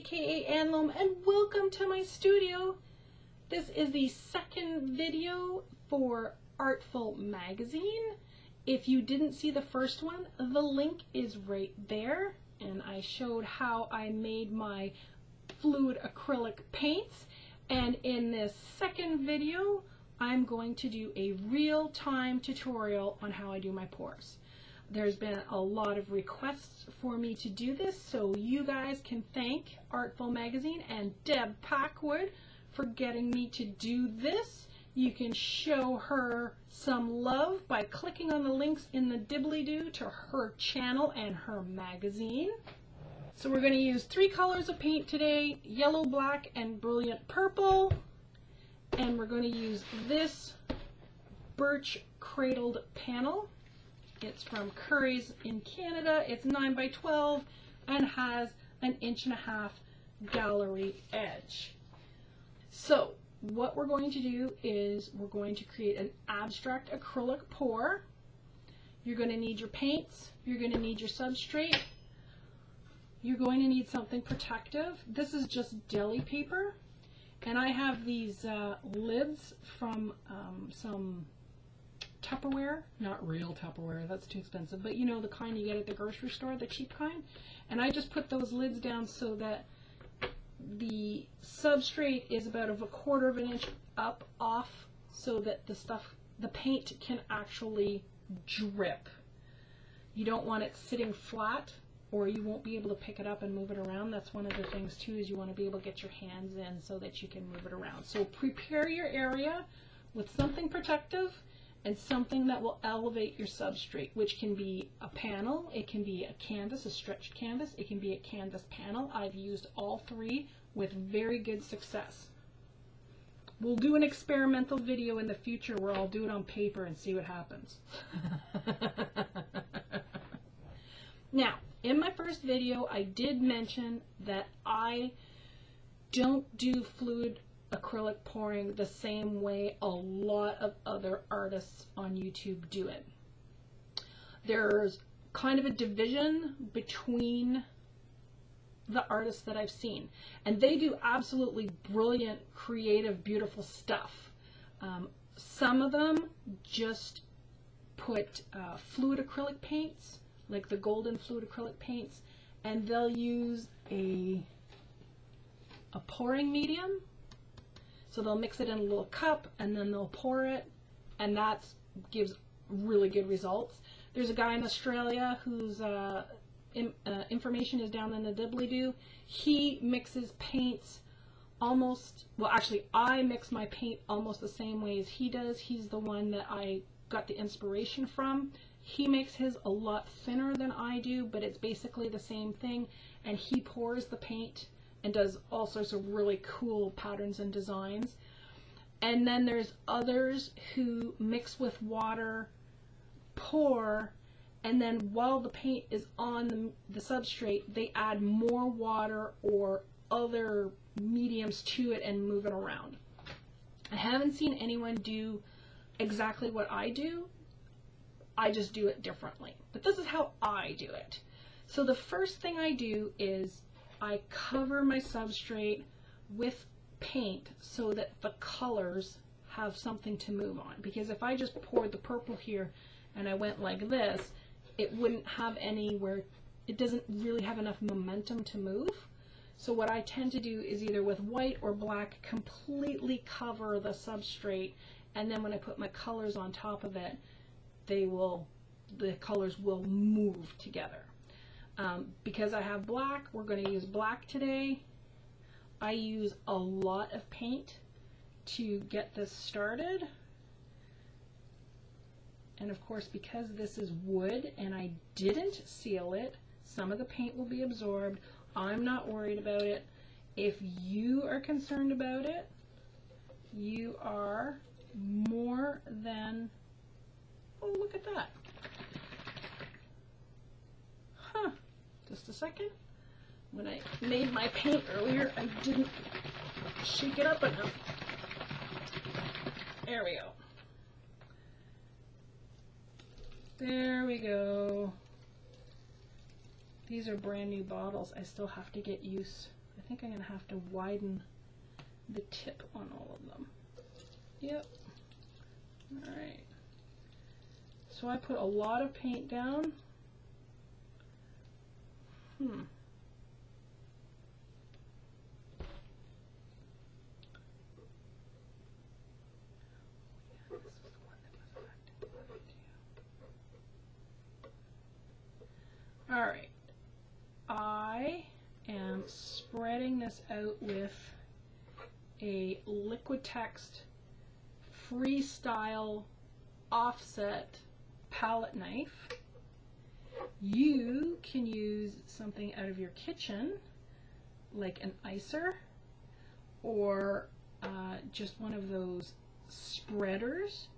aka Anlom, and welcome to my studio. This is the second video for Artful magazine. If you didn't see the first one, the link is right there, and I showed how I made my fluid acrylic paints. And in this second video, I'm going to do a real-time tutorial on how I do my pours. There's been a lot of requests for me to do this, so you guys can thank Artful magazine and Deb Packwood for getting me to do this. You can show her some love by clicking on the links in the dibbly-doo to her channel and her magazine. So we're going to use 3 colors of paint today, yellow, black, and brilliant purple. And we're going to use this Birch cradled panel. It's from Curry's in Canada. It's 9 by 12 and has an 1.5 inch gallery edge. So what we're going to do is we're going to create an abstract acrylic pour. You're going to need your paints. You're going to need your substrate. You're going to need something protective. This is just deli paper. And I have these lids from some Tupperware, not real Tupperware, that's too expensive, but you know, the kind you get at the grocery store, the cheap kind. And I just put those lids down so that the substrate is about 1/4 inch up off, so that the paint can actually drip. You don't want it sitting flat, or you won't be able to pick it up and move it around. That's one of the things too, is you want to be able to get your hands in so that you can move it around. So prepare your area with something protective and something that will elevate your substrate, which can be a panel, it can be a canvas, a stretched canvas, it can be a canvas panel. I've used all 3 with very good success. We'll do an experimental video in the future where I'll do it on paper and see what happens. Now, in my first video, I did mention that I don't do fluid acrylic pouring the same way a lot of other artists on YouTube do it. There's kind of a division between the artists that I've seen, and they do absolutely brilliant, creative, beautiful stuff. Some of them just put fluid acrylic paints, like the golden fluid acrylic paints, and they'll use a pouring medium. So they'll mix it in a little cup and then they'll pour it, and that gives really good results. There's a guy in Australia whose information is down in the dibbly-doo. He mixes paints almost, well actually I mix my paint almost the same way as he does. He's the one that I got the inspiration from. He makes his a lot thinner than I do, but it's basically the same thing, and he pours the paint and does all sorts of really cool patterns and designs. And then there's others who mix with water, pour, and then while the paint is on the substrate, they add more water or other mediums to it and move it around. I haven't seen anyone do exactly what I do. I just do it differently. But this is how I do it. So the first thing I do is I cover my substrate with paint so that the colors have something to move on. Because if I just poured the purple here and I went like this, it wouldn't have anywhere, it doesn't really have enough momentum to move. So what I tend to do is either with white or black completely cover the substrate, and then when I put my colors on top of it, the colors will move together. Because I have black, we're going to use black today. I use a lot of paint to get this started. And of course, because this is wood and I didn't seal it, some of the paint will be absorbed. I'm not worried about it. If you are concerned about it, you are more than, oh, look at that. Huh. Just a second. When I made my paint earlier, I didn't shake it up enough. There we go. There we go. These are brand new bottles. I still have to get used I think I'm going to have to widen the tip on all of them. Yep. Alright. So I put a lot of paint down. Alright. I am spreading this out with a Liquitex Freestyle offset palette knife. You can use something out of your kitchen, like an icer, or just one of those spreaders.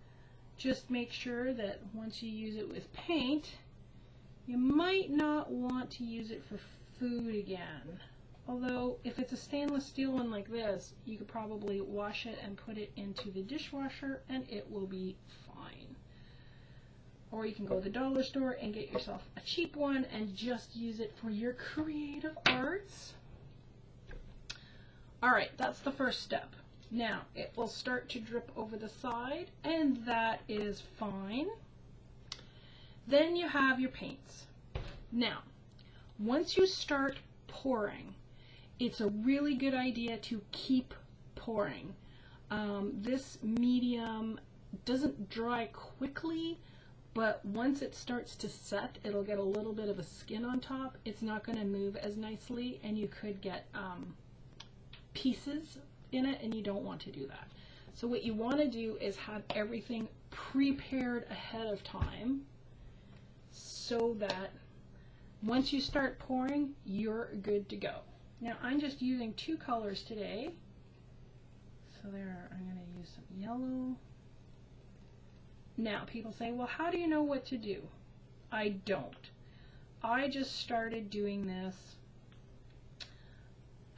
Just make sure that once you use it with paint, you might not want to use it for food again. Although, if it's a stainless steel one like this, you could probably wash it and put it into the dishwasher and it will be fine. Or you can go to the dollar store and get yourself a cheap one and just use it for your creative arts. Alright, that's the first step. Now, it will start to drip over the side, and that is fine. Then you have your paints. Now, once you start pouring, it's a really good idea to keep pouring. This medium doesn't dry quickly, but once it starts to set, it'll get a little bit of a skin on top. It's not going to move as nicely, and you could get pieces in it, and you don't want to do that. So what you want to do is have everything prepared ahead of time so that once you start pouring, you're good to go. Now I'm just using two colors today. So there, I'm going to use some yellow. Now people say, well, how do you know what to do? I don't. I just started doing this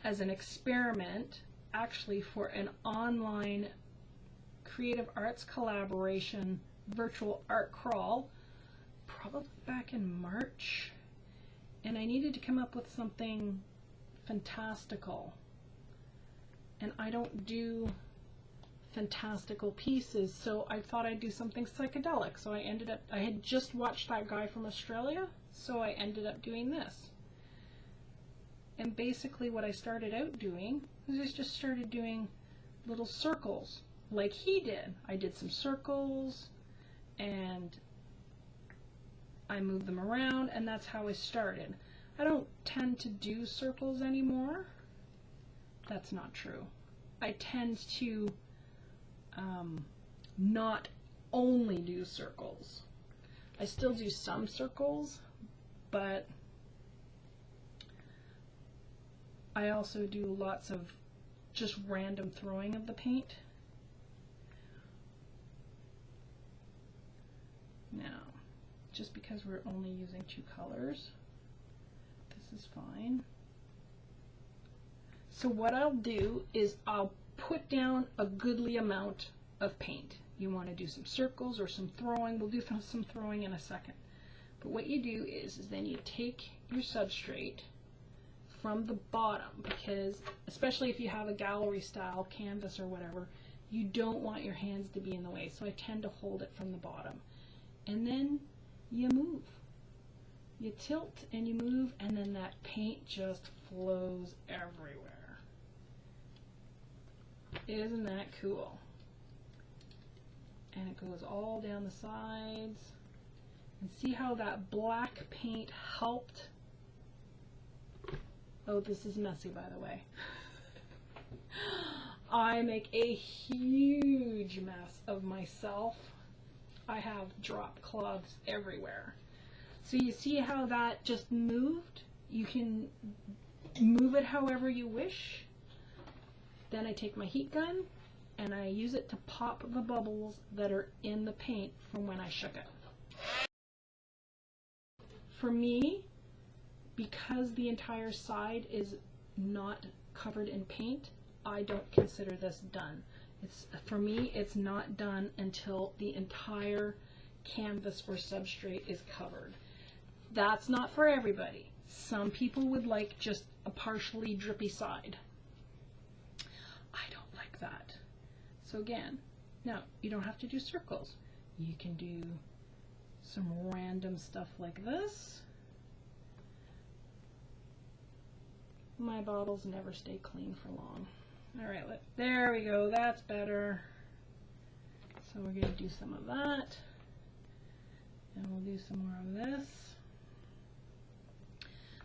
as an experiment, actually for an online creative arts collaboration virtual art crawl, probably back in March. And I needed to come up with something fantastical. And I don't do fantastical pieces, so I thought I'd do something psychedelic. So I had just watched that guy from Australia, so I ended up doing this. And basically what I started out doing was I just started doing little circles like he did. I did some circles and I moved them around, and that's how I started. I don't tend to do circles anymore. That's not true. I tend to not only do circles. I still do some circles, but I also do lots of just random throwing of the paint. Now, just because we're only using two colors, this is fine. So what I'll do is I'll put down a goodly amount of paint. You want to do some circles or some throwing. We'll do some throwing in a second. But what you do is then you take your substrate from the bottom, because especially if you have a gallery style canvas or whatever, you don't want your hands to be in the way. So I tend to hold it from the bottom. And then you move. You tilt and you move, and then that paint just flows everywhere. Isn't that cool? And it goes all down the sides. And see how that black paint helped? Oh, this is messy, by the way. I make a huge mess of myself. I have drop cloths everywhere. So you see how that just moved? You can move it however you wish. Then I take my heat gun and I use it to pop the bubbles that are in the paint from when I shook it. For me, because the entire side is not covered in paint, I don't consider this done. For me, it's not done until the entire canvas or substrate is covered. That's not for everybody. Some people would like just a partially drippy side. I don't like that. So again, now you don't have to do circles. You can do some random stuff like this. My bottles never stay clean for long. All right, there we go. That's better. So we're going to do some of that. And we'll do some more of this.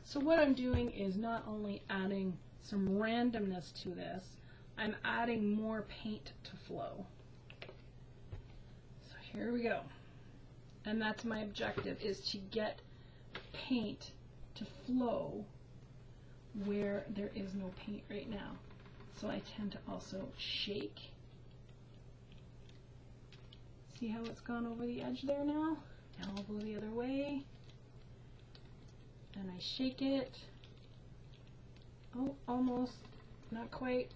So what I'm doing is not only adding some randomness to this, I'm adding more paint to flow. So here we go. And that's my objective, is to get paint to flow where there is no paint right now. So I tend to also shake. See how it's gone over the edge there now? Now I'll go the other way. And I shake it. Oh, almost. Not quite.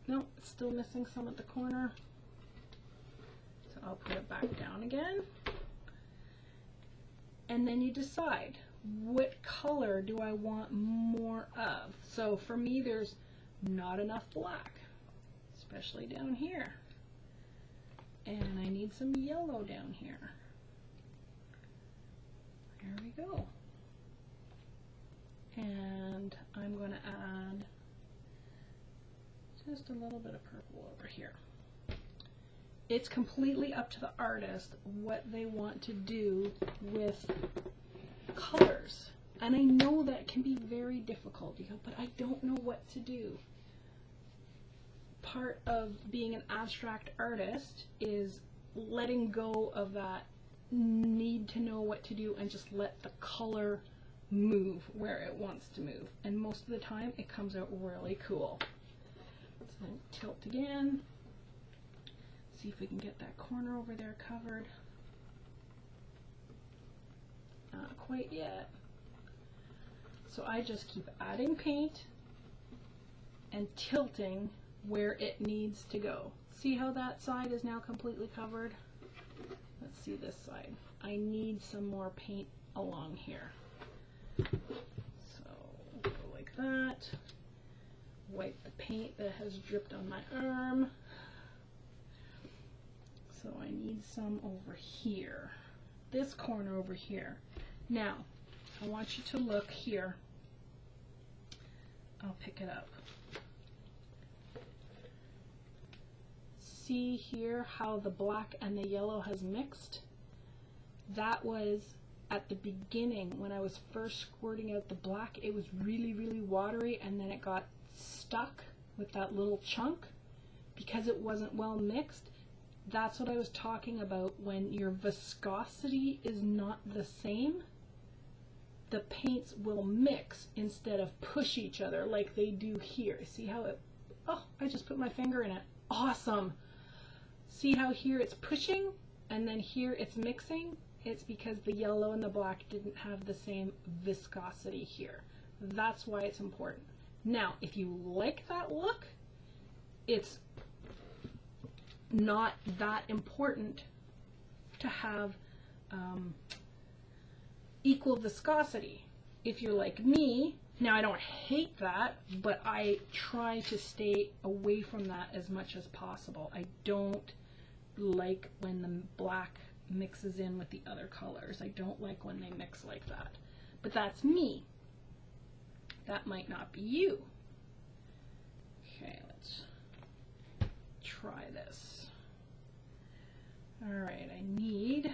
No, it's still missing some at the corner. So I'll put it back down again. And then you decide, what color do I want more of? So for me, there's not enough black, especially down here. And I need some yellow down here. There we go. And I'm going to add just a little bit of purple over here. It's completely up to the artist what they want to do with colors. And I know that can be very difficult, but I don't know what to do. Part of being an abstract artist is letting go of that need to know what to do and just let the color move where it wants to move. And most of the time it comes out really cool. So tilt again. See if we can get that corner over there covered. Not quite yet. So I just keep adding paint and tilting where it needs to go. See how that side is now completely covered? Let's see this side. I need some more paint along here. So go like that. Wipe the paint that has dripped on my arm. So I need some over here. This corner over here. Now, I want you to look here. I'll pick it up. See here how the black and the yellow has mixed? That was at the beginning when I was first squirting out the black. It was really, really watery, and then it got stuck with that little chunk because it wasn't well mixed. That's what I was talking about when your viscosity is not the same. The paints will mix instead of push each other like they do here. See how it, oh, I just put my finger in it. Awesome. See how here it's pushing and then here it's mixing? It's because the yellow and the black didn't have the same viscosity here. That's why it's important. Now, if you like that look, it's not that important to have equal viscosity. If you're like me, now I don't hate that, but I try to stay away from that as much as possible. I don't like when the black mixes in with the other colors. I don't like when they mix like that. But that's me. That might not be you. Okay, let's try this. All right, I need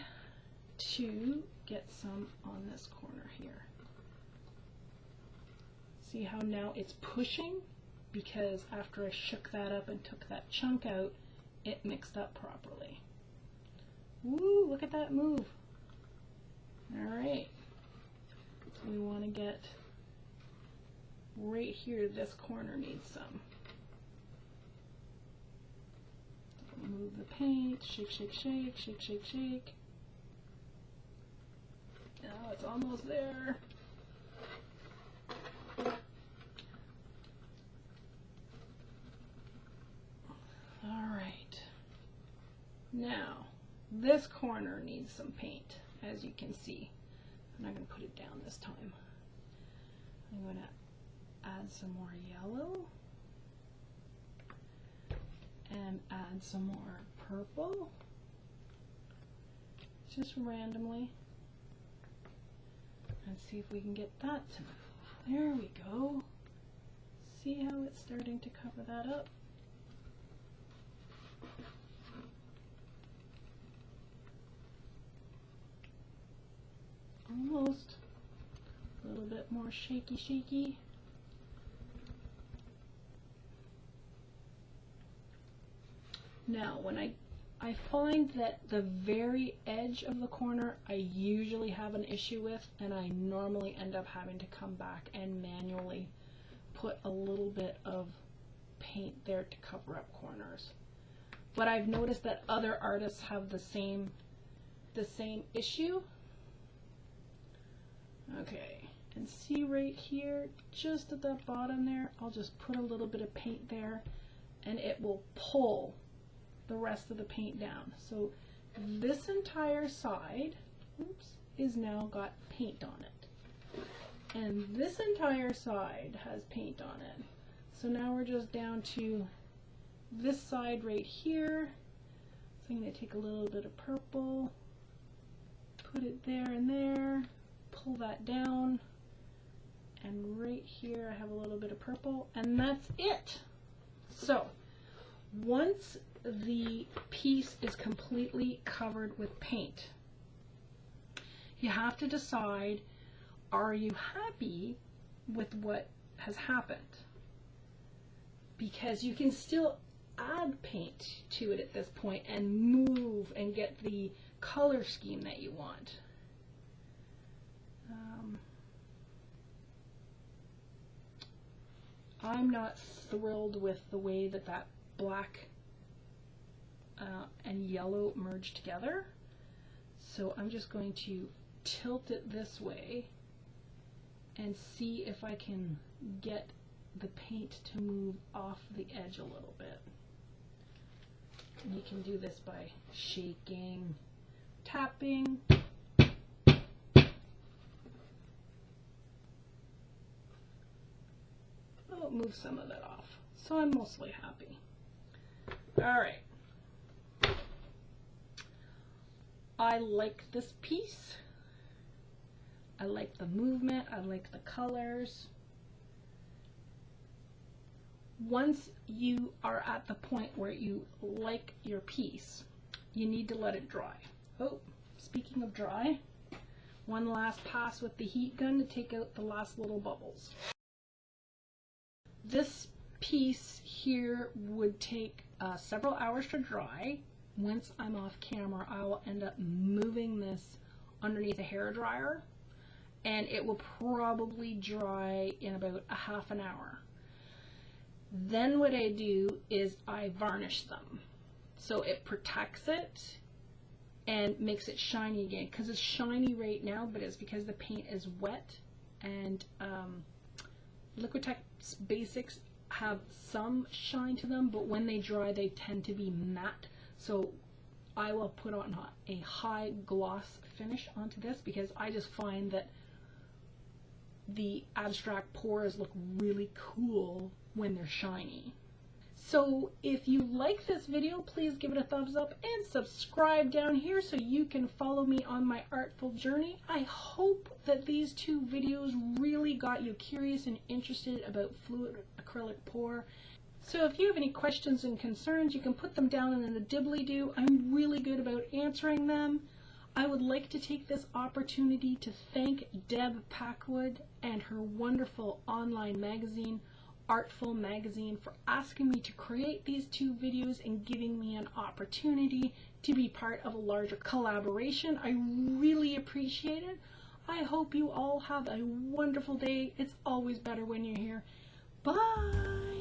to get some on this corner here. See how now it's pushing? Because after I shook that up and took that chunk out, it mixed up properly. Woo, look at that move. All right, so we want to get right here, this corner needs some. Move the paint, shake, shake, shake, shake, shake, shake. Now it's almost there. All right. Now, This corner needs some paint, as you can see. I'm not going to put it down this time. I'm going to add some more yellow and add some more purple, just randomly, and see if we can get that to move. There we go. See how it's starting to cover that up? Almost. A little bit more shaky. Now, when I find that the very edge of the corner I usually have an issue with, and I normally end up having to come back and manually put a little bit of paint there to cover up corners. But I've noticed that other artists have the same issue. Okay, and see right here, just at that bottom there, I'll just put a little bit of paint there and it will pull the rest of the paint down. So this entire side, oops, is now got paint on it. And this entire side has paint on it. So now we're just down to this side right here. So I'm going to take a little bit of purple, put it there and there, pull that down, and right here I have a little bit of purple, and that's it. So once the piece is completely covered with paint, you have to decide, are you happy with what has happened? Because you can still add paint to it at this point and move and get the color scheme that you want. I'm not thrilled with the way that that black and yellow merge together, so I'm just going to tilt it this way and see if I can get the paint to move off the edge a little bit. And you can do this by shaking, tapping. Oh, move some of that off. So I'm mostly happy. All right. I like this piece. I like the movement. I like the colors. Once you are at the point where you like your piece, you need to let it dry. Oh, speaking of dry, one last pass with the heat gun to take out the last little bubbles. This piece here would take several hours to dry. Once I'm off camera, I will end up moving this underneath a hair dryer, and it will probably dry in about a half an hour. Then what I do is I varnish them, so it protects it and makes it shiny again, because it's shiny right now, but it's because the paint is wet. And Liquitex Basics have some shine to them, but when they dry they tend to be matte. So I will put on a high gloss finish onto this, because I just find that the abstract pours look really cool when they're shiny. So if you like this video, please give it a thumbs up and subscribe down here so you can follow me on my artful journey. I hope that these two videos really got you curious and interested about fluid acrylic pour. So if you have any questions and concerns, you can put them down in the dibbly-doo. I'm really good about answering them. I would like to take this opportunity to thank Deb Packwood and her wonderful online magazine, Artful magazine, for asking me to create these two videos and giving me an opportunity to be part of a larger collaboration. I really appreciate it. I hope you all have a wonderful day. It's always better when you're here. Bye!